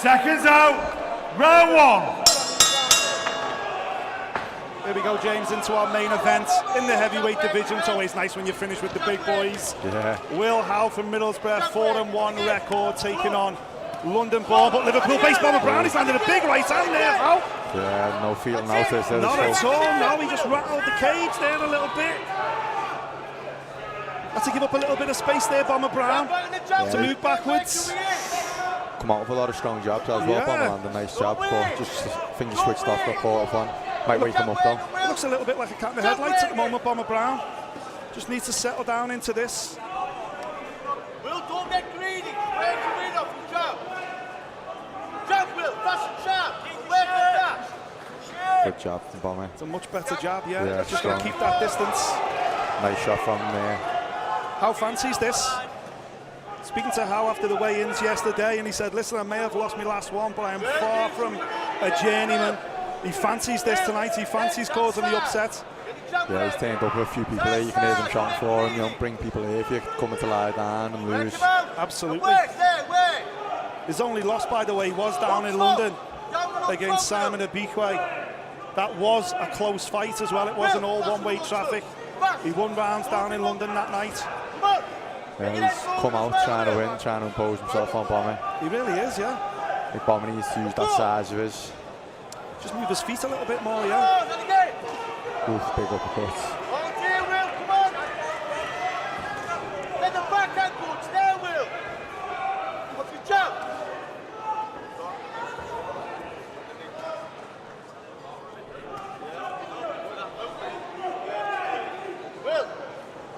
seconds out, round one. Here we go, James, into our main event in the heavyweight division. It's always nice when you finish with the big boys. Yeah. Will Howe from Middlesbrough, 4-1 record, taking on London Boma, but Liverpool-based Boma Brown. He's landed a big right hand there, Howe. Yeah, no feeling out there. Not at all, no, he just rattled the cage there a little bit. Had to give up a little bit of space there, Boma Brown, to move backwards. Come out with a lot of strong jabs as well. Boma landed a nice jab, but just I think he switched off, got caught up on. Might wake him up though. Looks a little bit like a cat in the headlights at the moment, Boma Brown. Just needs to settle down into this. Will, don't get greedy. Where's your win off the jab? Jab, Will, that's a jab. Where's the dash? Good job from Boma. It's a much better jab, yeah. Just strong. got to keep that distance. Nice shot from there. How fancies this? Speaking to Howe after the weigh-ins yesterday, and he said, listen, I may have lost my last one, but I am far from a journeyman. He fancies this tonight. He fancies causing the upset. Yeah, he's turned up with a few people here. You can hear them chanting for him. You don't bring people here if you're coming to lie down and lose. Absolutely. His only loss, by the way, was down in London against Simon Abikwe. That was a close fight as well. It wasn't all one-way traffic. He won rounds down in London that night. Yeah, he's come out trying to win, trying to impose himself on Boma. He really is, yeah. I think Boma needs to use that size of his. Just move his feet a little bit more, yeah. Oof, big uppercut. Let the backhand go, it's there, Will. What's your jab?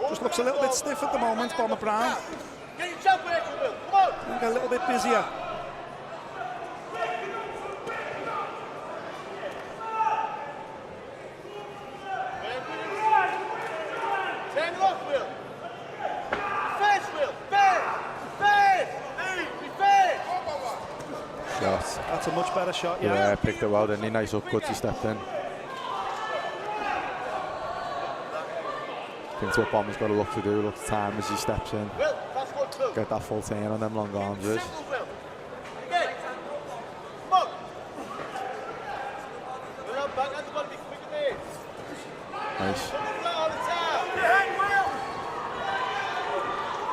Just looks a little bit stiff at the moment, Boma Brown. Get your jab break, Will. Come on. Get a little bit busier. Turn it off, Will. Face, Will. Face. Shot. That's a much better shot, yeah. Yeah, picked it well, didn't he? Nice upcuts, he stepped in. I think what Boma's got to look to do, look to time as he steps in. Will, that's good too. Get that full turn on them long arms of his. Simple, Will. Again. Come on. Will, that backhand's got to be quick there. Nice. Put it flat all the time. Will.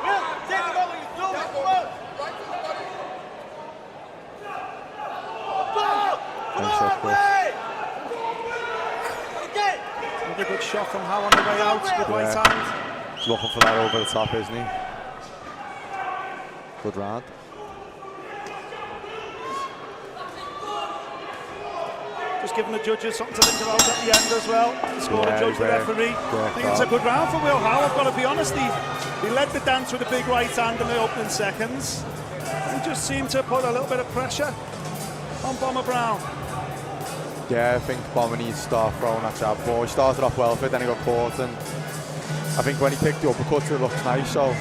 Will, take it over, you do it. Come on. Nice shot, Chris. Another good shot from Howe on the way out. Good right hand. He's looking for that over the top, isn't he? Good round. Just giving the judges something to think about at the end as well. The score judge, the referee. I think it's a good round for Will Howe. I've got to be honest, he led the dance with a big right hand in the opening seconds. He just seemed to put a little bit of pressure on Boma Brown. Yeah, I think Boma needs to start throwing that jab ball. He started off well for it, then he got caught, and I think when he picked the uppercut it looks nice, so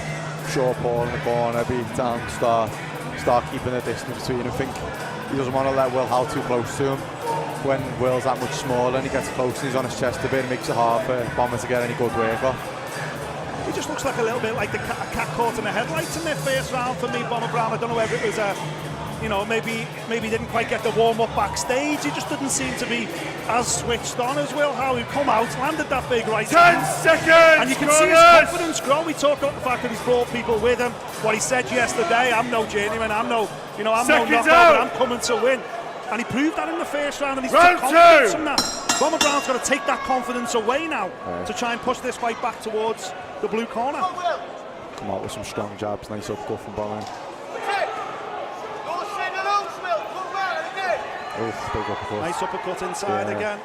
short ball in the corner, beat down, start keeping the distance between him. I think he doesn't want to let Will Howe too close to him. When Will's that much smaller and he gets close and he's on his chest a bit, it makes it hard for Boma to get any good work off. He just looks like a little bit like a cat caught in the headlights in their first round for me, Boma Brown. I don't know whether it was maybe didn't quite get the warm-up backstage. He just didn't seem to be as switched on as Will Howe, who come out, landed that big right 10 seconds! and you can see his confidence grow. We talked about the fact that he's brought people with him. What he said yesterday, I'm no journeyman, I'm no knockout, but I'm coming to win. And he proved that in the first round, and he's got confidence from that. Boma Brown's got to take that confidence away now to try and push this fight back towards the blue corner. Come out with some strong jabs, nice upcut from Boma. Oof, big uppercut. Nice uppercut inside again.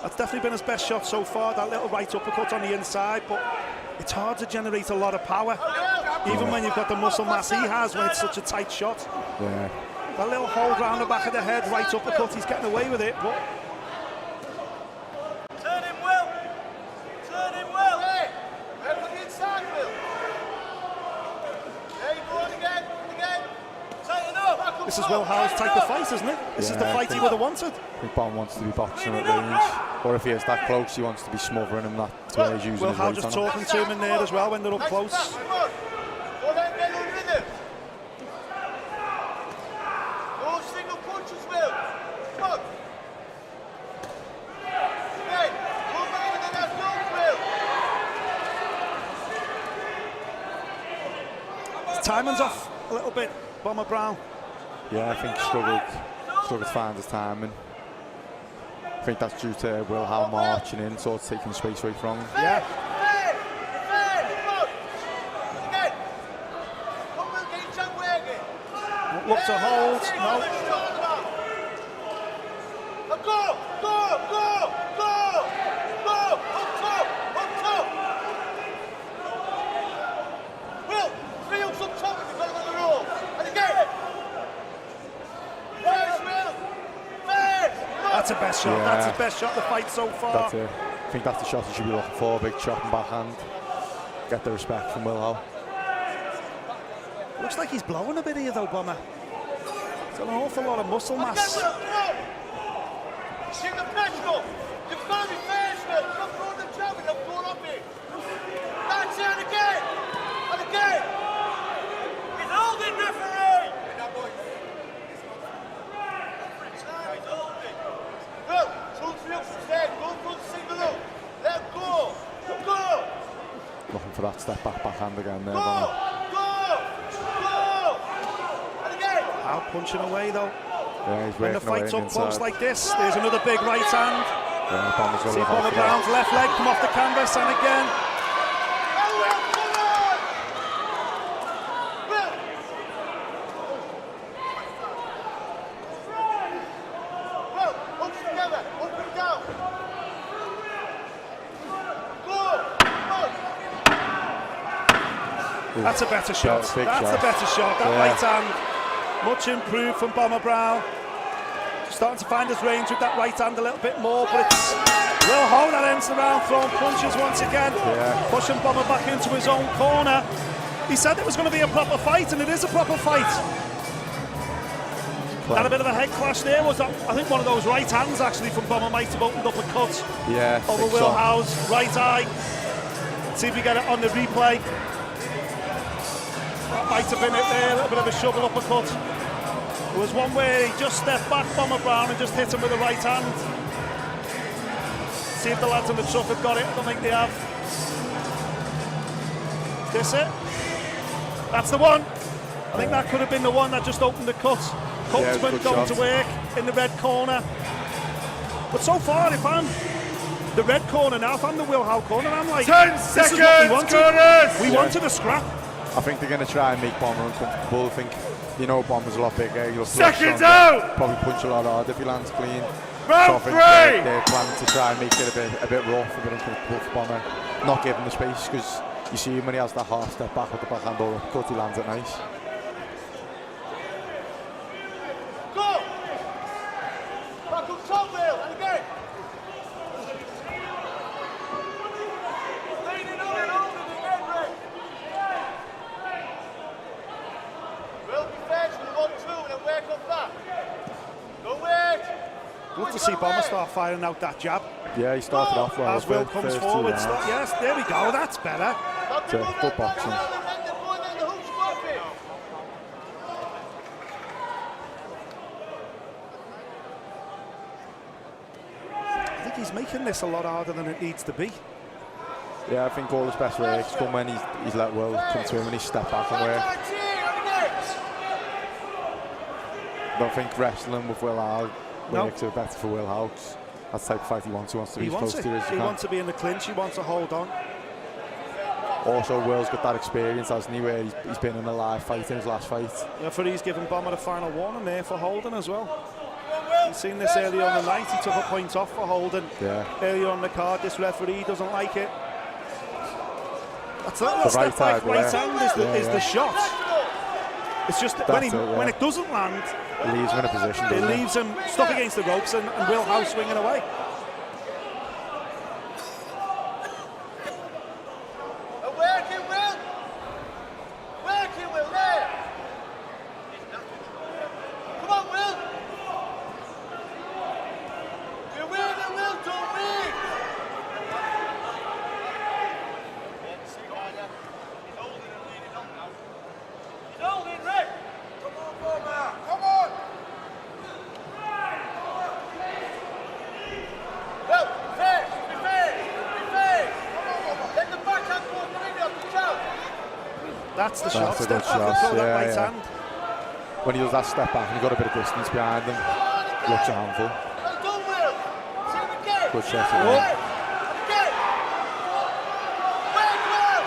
That's definitely been his best shot so far, that little right uppercut on the inside, but it's hard to generate a lot of power, even when you've got the muscle mass he has when it's such a tight shot. Yeah. That little hold round the back of the head, right uppercut, he's getting away with it, but... Turn him, Will! Turn him, Will! Hey! Look at the inside, Will! There you go on again! Tighten up! This is Will Howe's type of fight, isn't it? This is the fight he would have wanted. I think Boma wants to be boxing at range, or if he is that close, he wants to be smothering him. That's where he's using Will his Howe weight just on talking to him in there as well when they're up close. Come on! Go down, get on with him! Go timing's off a little bit, Bomber Brown. Yeah, I think he struggled to find his timing. I think that's due to Will Howe marching in, sort of taking space away from him. Yeah. Look to hold, no. Go! Up top! Will, 3 hooks up top if you've got him on the roll. And again! First, Will! First! That's the best shot, Yeah. that's the best shot of the fight so far. That's it. I think that's the shot he should be looking for, big chop and backhand. Get the respect from Will Howe. Looks like he's blowing a bit here though, Bomber. He's got an awful lot of muscle mass. Take the pressure up. You've got to be first, Will. You're not throwing the jab and you're going up here. That's it, and again. And again. He's holding, referee. Will, 2-3 up instead. Go for the single hook. Let him go. Go. Looking for that step back backhand again there. Go. And again. Out punching away though. Yeah, he's When the working away fight's up inside. close like this, there's another big right hand. Yeah, Bomber's got See a Bomber half Brown's left leg come off the canvas, and again. Will, hooks together. Up and down. Go. That's a better shot. Big That's shot. a better shot. That Yeah. right hand, much improved from Bomber Brown. Starting to find his range with that right hand a little bit more, but it's Will Howe that ends the round, throwing punches once again, pushing Bomber back into his own corner. He said it was going to be a proper fight, and it is a proper fight. Had a bit of a head clash there. Was that, I think one of those right hands actually from Bomber might have opened up a cut Yeah, over think Will so. Howe's right eye. See if we get it on the replay. That might have been it there, a little bit of a shovel uppercut. There was one where he just stepped back, Bomber Brown, and just hit him with the right hand. See if the lads on the truck have got it. I don't think they have. This it? That's the one. I think that could have been the one that just opened the cut. Coachman good going shot. to work in the red corner. But so far, if I'm the red corner now, if I'm the Will Howe corner, I'm like, 10 this is what we seconds, wanted. corners! We wanted a scrap. I think they're going to try and make Bomber uncomfortable. I think, Bomber's a lot bigger. He'll Seconds out! Probably punch a lot harder if he lands clean. Round So I think three! they're planning to try and make it a bit rough, a bit uncomfortable for Bomber. Not give him the space, because you see him when he has that half step back with the backhand or uppercut, he lands it nice. Go! Back up top, Will, and again. Leaning on and holding again, Ray. Will, be fair to the 1-2 and then work off that. Don't wait. Good to see Bomber start firing out that jab. Yeah, he started off well. As Will the comes first 2 forward. rounds. Yes, there we go. That's better. It's a good boxing. I think he's making this a lot harder than it needs to be. Yeah, I think all his best works come when he's let Will come to him and he step back and work. I don't think wrestling with Will Howe works better for Will Howe. That's the type of fight he wants. He wants to be as close to it as he He can. wants to be in the clinch. He wants to hold on. Also, Will's got that experience, hasn't he, where he's been in a live fight in his last fight. The referee's giving Bomber the final warning there for holding as well. You've seen this earlier on the night. He took a point off for holding earlier on the card. This referee doesn't like it. That's that right step back hand, right hand is the shot. It's just that when it doesn't land, It leaves him in a position, it doesn't it? leaves him stuck against the ropes and Will Howe swinging away. Working, Will. Working, Will, there. Come on, Will. You're winning, Will, don't leave. He's holding and leading on now. He's holding, Rick. Come on, Boma. Come on. That's the shot. That's a good Step back and shot, throw that right yeah. hand. When he does that step back and he got a bit of distance behind him, looks a handful. Well done, Will. See him again. Good shot Oh. again. Again. Wait, Will.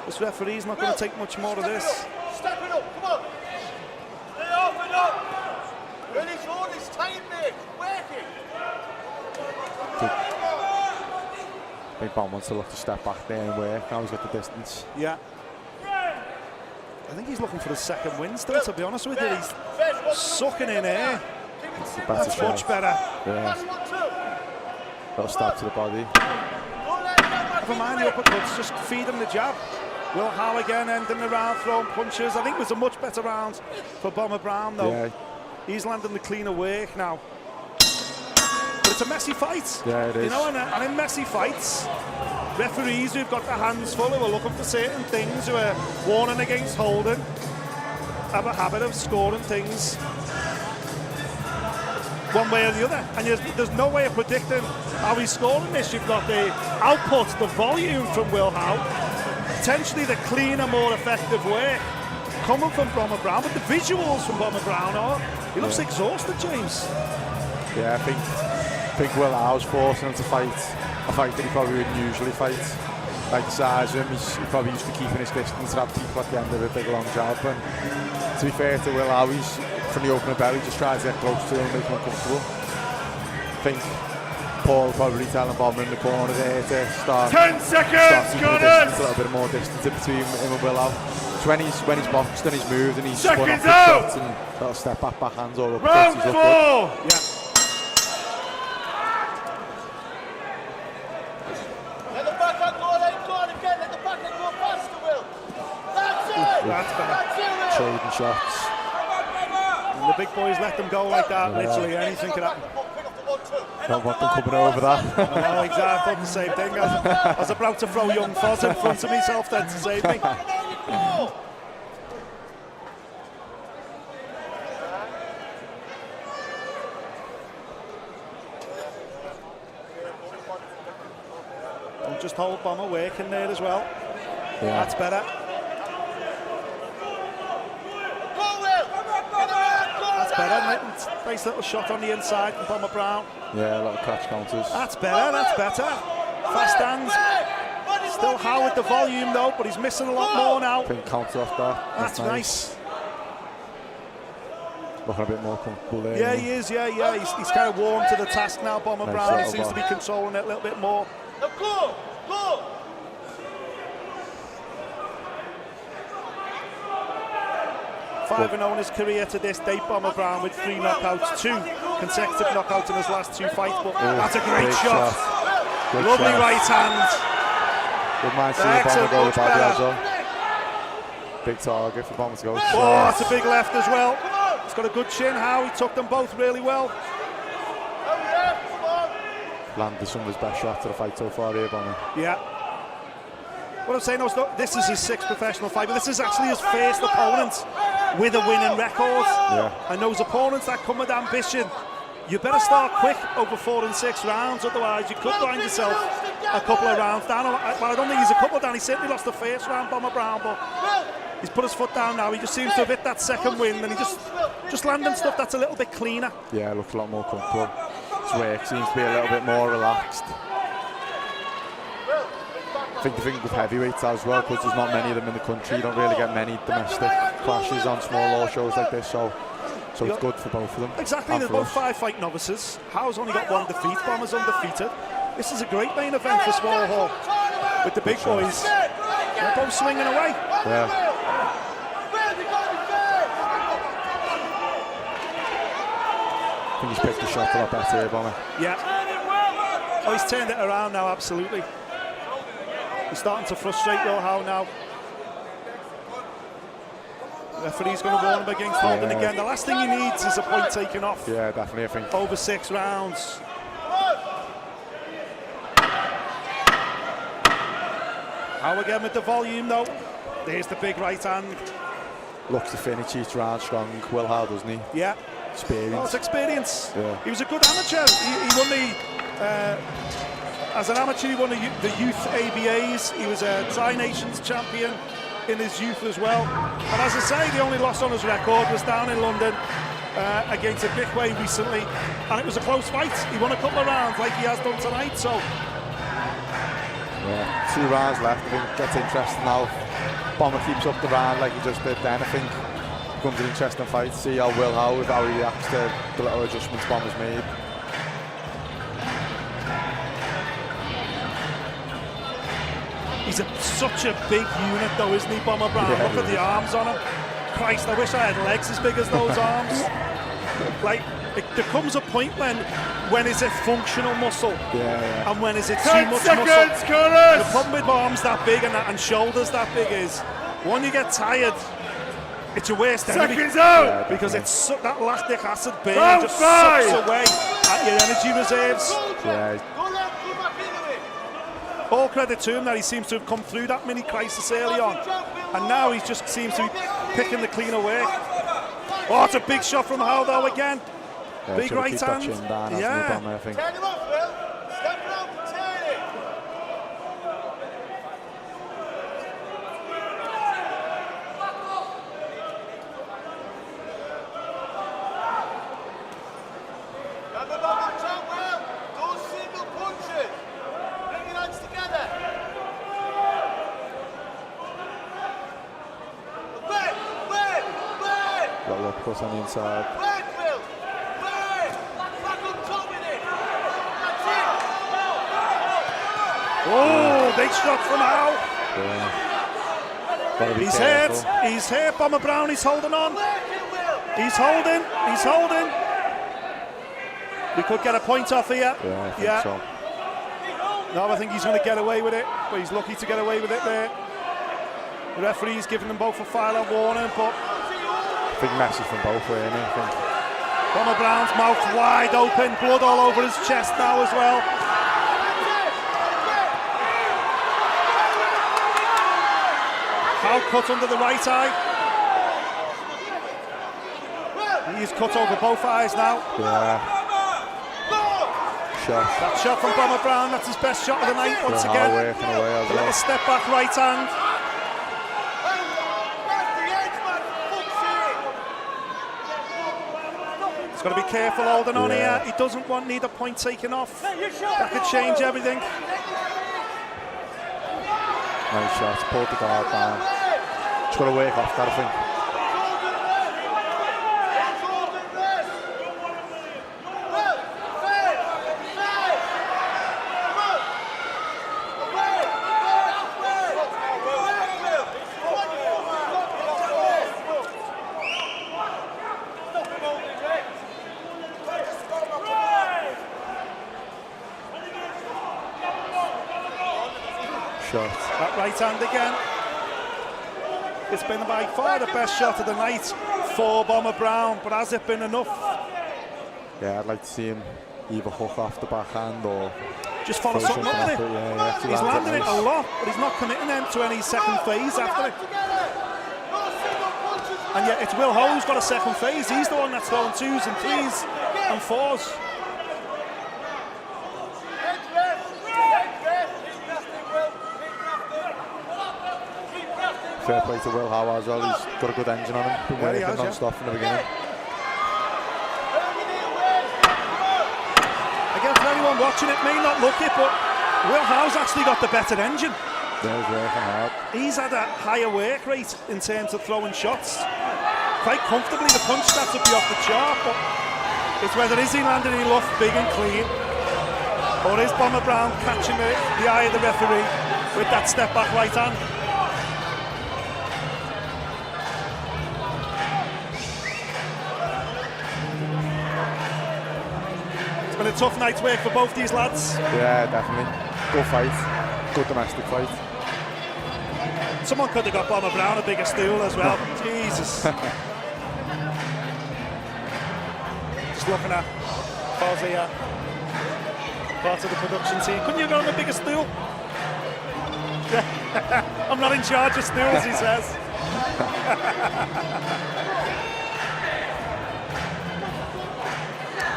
This referee's not going to take much more of this. Step it up, come on. Stay off and up. Well, he's on his time, mate. Working. I think Bom wants to look to step back there and work. Now he's got the distance. Yeah. I think he's looking for the second win still, to be honest with you. He's sucking in air. Better That's much shot. better. Yeah, That's one, two. little stab to the body. Don't let him get Never mind the uppercuts, just feed him the jab. Will Howe again ending the round, throwing punches. I think it was a much better round for Boma Brown, though. Yeah, He's landing the cleaner work now. But it's a messy fight. Yeah, it You is. know, and in messy fights, referees who've got their hands full, who are looking for certain things, who are warning against holding, have a habit of scoring things one way or the other. And there's no way of predicting how he's scoring this. You've got the output, the volume from Will Howe, potentially the cleaner, more effective work coming from Boma Brown, but the visuals from Boma Brown are, he looks exhausted, James. yeah. I think Will Howe's forcing him to fight a fight that he probably wouldn't usually fight. Like the size of him, he's probably used to keeping his distance and have people at the end of a big long jab. And to be fair to Will Howe, he's from the opening bell, he just tries to get close to him and make him uncomfortable. I think Paul probably telling Boma in the corner there to start 10 seconds, keeping the Gunners! distance, a little bit more distance in between him and Will Howe. So when he's boxed and he's moved and he's spun off Seconds his out! shots and little step back, backhands all up. Round He's looked good. 4! Yeah. Let the backhand go, let him go on again. Let the backhand go faster, Will. That's it. That's better. That's it, Will. Trading shots. The big boys let them go like that, literally anything could happen. Pick up the 1-2. Don't want them coming over that. Oh, exactly, I thought the same thing. I was about to throw young Foz in front of myself then to save me. Go. Don't just hold Boma working there as well. Yeah. That's better. Go, Will. Get the right, go. That's better. Nice little shot on the inside from Boma Brown. Yeah, a lot of catch counters. That's better, that's better. Fast hands. Still Howe with the volume though, but he's missing a lot more now. I think counter off that. That's nice. Looking a bit more comfortable there. Yeah, he is, yeah. He's kind of warm to the task now, Boma Nice Brown. He little seems to be ball. controlling it a little bit more. Now go. Go. 5-0 in his career to this date, Boma Brown with 3 knockouts, 2 consecutive knockouts in his last 2 fights. But that's a great shot. Good Lovely shot. right hand. Good man seeing Boma Excellent, go much with body better. as well. Big target for Boma to go. Oh, that's a big left as well. He's got a good chin, Howe. He took them both really well. Come on. Landed some of his best shots of the fight so far here, Boma. Yeah. What I'm saying is, this is his 6th professional fight, but this is actually his first opponent with a winning record. Yeah. And those opponents that come with ambition, you better start quick over 4 and 6 rounds, otherwise you could find yourself a couple of rounds down. Well, I don't think he's a couple down. He certainly lost the first round, Boma Brown, but he's put his foot down now. He just seems to have hit that second win, and he just landing stuff that's a little bit cleaner. Yeah, looks a lot more comfortable. His work seems to be a little bit more relaxed. I think the thing with heavyweights as well, because there's not many of them in the country, you don't really get many domestic clashes on small law shows like this, so it's good for both of them. Exactly, And they're for both us. 5-fight novices. Howe's only got 1 defeat, Boma's undefeated. This is a great main event for Small Hall with the big boys. They're both swinging away. Yeah. I think he's picked the shot a lot better here, Boma. Yeah. Oh, he's turned it around now, absolutely. He's starting to frustrate Will Howe now. The referee's going to warn him against holding again. The last thing he needs is a point taken off. Yeah, definitely, I think. Over 6 rounds. Howe again with the volume though. There's the big right hand. Looks to finish each round strong. Will Howe, doesn't he? Yeah. experience. Oh, it's experience. Yeah. He was a good amateur. He won the, as an amateur, he won the youth ABAs. He was a Tri-Nations champion in his youth as well. And as I say, the only loss on his record was down in London against a Bickway recently. And it was a close fight. He won a couple of rounds like he has done tonight. So, yeah, 2 rounds left. I think that's interesting now. Boma keeps up the round like he just did then. I think it becomes an interesting fight. See how Howe, how he reacts to the little adjustments Boma's made. he's such a big unit though, isn't he, Boma Brown? Yeah, Look at the arms on him. Christ, I wish I had legs as big as those arms. Like, there comes a point when is it functional muscle and when is it too 10 much seconds, muscle. corners! The problem with arms that big and shoulders that big is when you get tired, it's your worst enemy. Seconds out! Because it's that lactic acid burn Round just 5. sucks away at your energy reserves. Yeah. Go left, go back into it. All credit to him that he seems to have come through that mini crisis early on, and now he just seems to be picking the cleaner work. Oh, it's a big shot from Howe though again. Yeah, Big right keep that hand. chin down, hasn't he, Yeah. Boma, I think. Turn him off, Will. Step around and turn it. Remember about the jump, Will. Don't single punches. Bring your hands together. Back. Little uppercut on the inside. Back, Will. Back. Back on top with it. That's it. Oh, big shot from Howe. Yeah. Gotta be He's careful. hurt. He's hurt. Boma Brown. He's holding on. Work it, Will. He's holding. He's holding. We could get a point off here. Yeah, I think so. No, I think he's going to get away with it, but he's lucky to get away with it there. The referee's giving them both a file warning, but Big message from both, really, I think. Boma Brown's mouth wide open, blood all over his chest now as well. Howe cut under the right eye. He's cut over both eyes now. Yeah. Shot. That shot from Boma Brown, that's his best shot of the night once Howe again. working away as A little well. step back right hand. He's got to be careful holding on Yeah. here. He doesn't need a point taken off. That could change everything. Nice shots. Pulled the guard down. Just got to work off that, I think. Shot. That right hand again. It's been by far the best shot of the night for Boma Brown, but has it been enough? Yeah, I'd like to see him either hook off the backhand or Just follow throw something up with it. Yeah, He's landing it a lot, but he's not committing them to any second phase after it. And yet it's Will Howe who's got a second phase. He's the one that's throwing 2s and 3s and 4s. fair play to Will Howe as well. He's got a good engine on him. Been Yeah, he working has, non-stop from the beginning. Again, for anyone watching, it may not look it, but Will Howe's actually got the better engine. Yeah, he's working hard. He's had a higher work rate in terms of throwing shots. Quite comfortably, the punch stats would be off the chart, but it's whether is he landing enough big and clean, or is Boma Brown catching the eye of the referee with that step back right hand. It's been a tough night's work for both these lads. Yeah, definitely. Good fight. Good domestic fight. Someone could have got Boma Brown a bigger stool as well. Jesus. Just looking at Fozzy, part of the production team. Couldn't you have got him a bigger stool? I'm not in charge of stools, he says.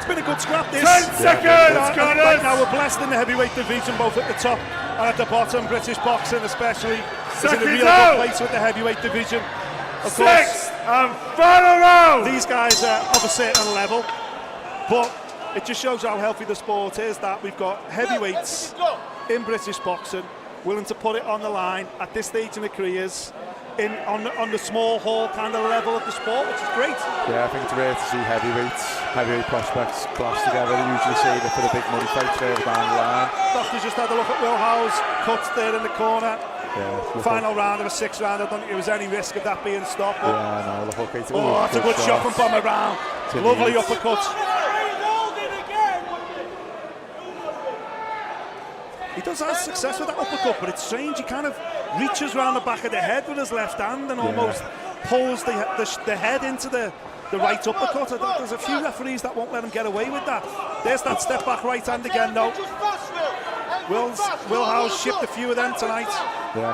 It's been a good scrap, this. 10 seconds, Right Gunners. now we're blessed in the heavyweight division, both at the top and at the bottom. British boxing especially is in a real good place with the heavyweight division. Of course, Sixth and final round. these guys are of a certain level, but it just shows how healthy the sport is that we've got heavyweights in British boxing willing to put it on the line at this stage in their careers on the small hall kind of level of the sport, which is great. Yeah, I think it's rare to see heavyweight prospects clash together. They usually save it for the big money fights further down the line. Doctor's just had a look at Will Howe's cuts there in the corner. Yeah, Final round of a 6th round. I don't think there was any risk of that being stopped. Yeah, no, the hook. Oh, that's a good shot from Boma round. Lovely uppercut. He does have success with that uppercut, but it's strange. He kind of reaches round the back of the head with his left hand and almost pulls the head into the right uppercut. I think there's a few referees that won't let him get away with that. There's that step back right hand again, though. Will Howe shipped a few of them tonight. Yeah.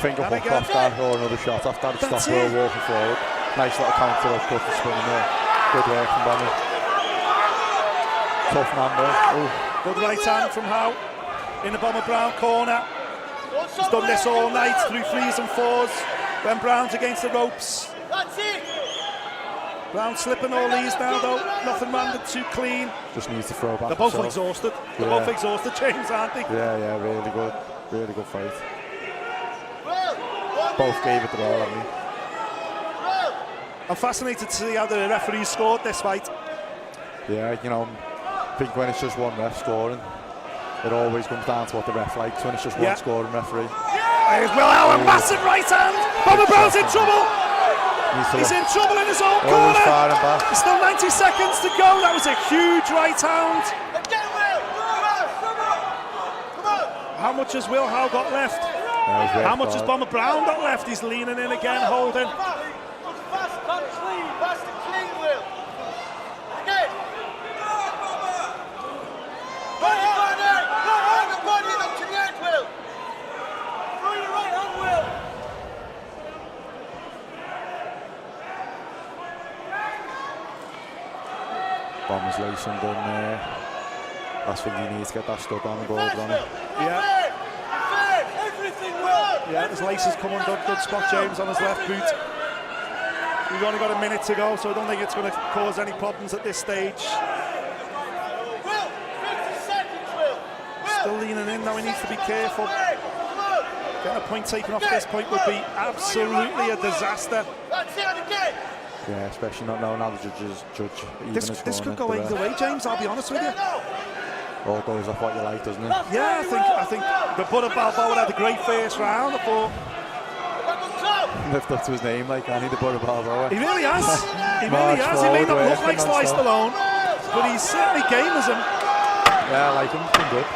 Finger hook off that or another shot off that. Stop Will walking forward. Nice little counter uppercut to spin there. Good work from Boma. Tough man there. Good right hand from Howe in the Boma Brown corner. He's done this all night through 3s and 4s when Brown's against the ropes. That's it. Brown slipping all these now though. Nothing landed too clean. Just needs to throw back. They're both exhausted. They're both exhausted, James, aren't they? Yeah, really good. Really good fight. Both gave it the all, haven't they? I'm fascinated to see how the referees scored this fight. Yeah, you know, I think when it's just one ref scoring, it always comes down to what the ref likes. When it's just one scoring referee. There's Will Howe, a massive right hand. Boma Brown's in trouble. He's in trouble in his own corner. There's still 90 seconds to go. That was a huge right hand. How much has Will Howe got left? How much has Boma Brown got left? He's leaning in again, holding. Boma's lacing done there. Last thing he needs to get that stud on the board running. Yeah, his laces come undone. Good spot, James, on his left boot. We've only got a minute to go, so I don't think it's going to cause any problems at this stage. Still leaning in now, he needs to be careful. Getting a point taken off this point would be absolutely a disaster. Yeah, especially not knowing how the judges judge. This could go either way, James, I'll be honest with you. All goes off what you like, doesn't it? Yeah, I think the Buddha Balboa had a great first round. I thought lift up to his name like Annie the Buddha Balboa. He really has. He really has. He may not look like Sly Stallone, but he's certainly game as him. Yeah, I like him. It's been good.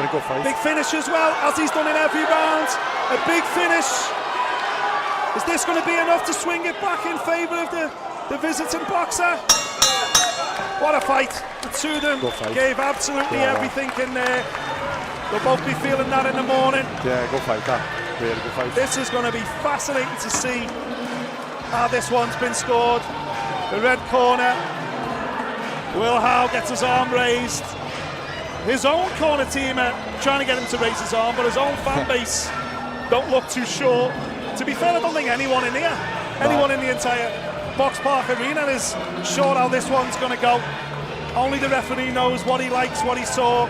Been a good fight. Big finish as well, as he's done in every round. A big finish. Is this going to be enough to swing it back in favour of the visiting boxer? What a fight. The two of them gave absolutely everything in there. They'll both be feeling that in the morning. Yeah, good fight, that. Really good fight. This is going to be fascinating to see how this one's been scored. The red corner. Will Howe gets his arm raised. His own corner team are trying to get him to raise his arm, but his own fan base don't look too sure. To be fair, I don't think anyone in here, anyone in the entire Box Park Arena is sure how this one's going to go. Only the referee knows what he likes, what he saw.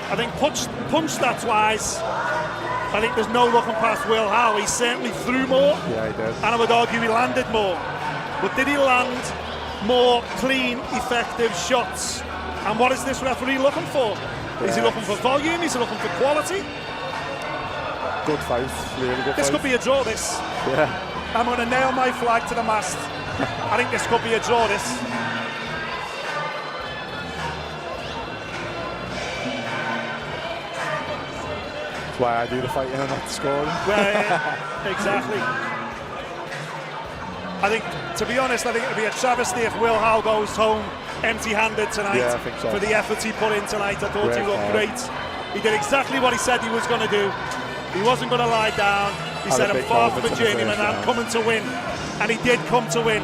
I think punch stats wise, I think there's no looking past Will Howe. He certainly threw more. Yeah, he did. And I would argue he landed more. But did he land more clean, effective shots? And what is this referee looking for? Is he looking for volume? Is he looking for quality? Good fight, really good fight. This could be a draw, this. Yeah. I'm going to nail my flag to the mast. I think this could be a draw, this. That's why I do the fighting and not the scoring. Well, exactly. I think, to be honest, I think it'd be a travesty if Will Howe goes home empty-handed tonight. Yeah, I think so. For the efforts he put in tonight. I thought he looked great. He did exactly what he said he was going to do. He wasn't going to lie down. He said, I'm far from a journeyman, I'm coming to win. And he did come to win.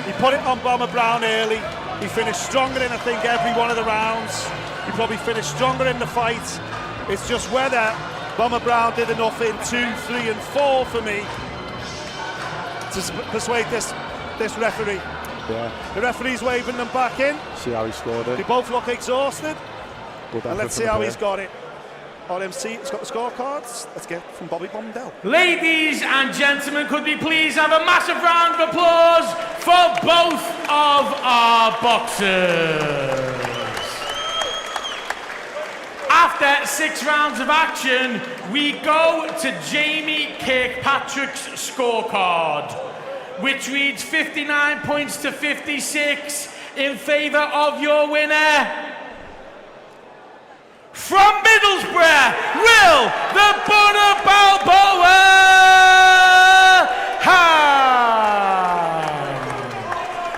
He put it on Boma Brown early. He finished stronger in, I think, every one of the rounds. He probably finished stronger in the fight. It's just whether Boma Brown did enough in 2, 3 and 4 for me to persuade this referee. Yeah. The referee's waving them back in. See how he scored it. They both look exhausted. And let's see how he's got it. RMC, he's got the scorecards. Let's get from Bobby Bondell. Ladies and gentlemen, could we please have a massive round of applause for both of our boxers? After 6 rounds of action, we go to Jamie Kirkpatrick's scorecard, which reads 59 points to 56 in favour of your winner. From Middlesbrough, Will the Butter Balboa Howe.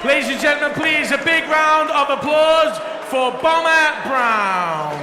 Ladies and gentlemen, please a big round of applause for Boma Brown.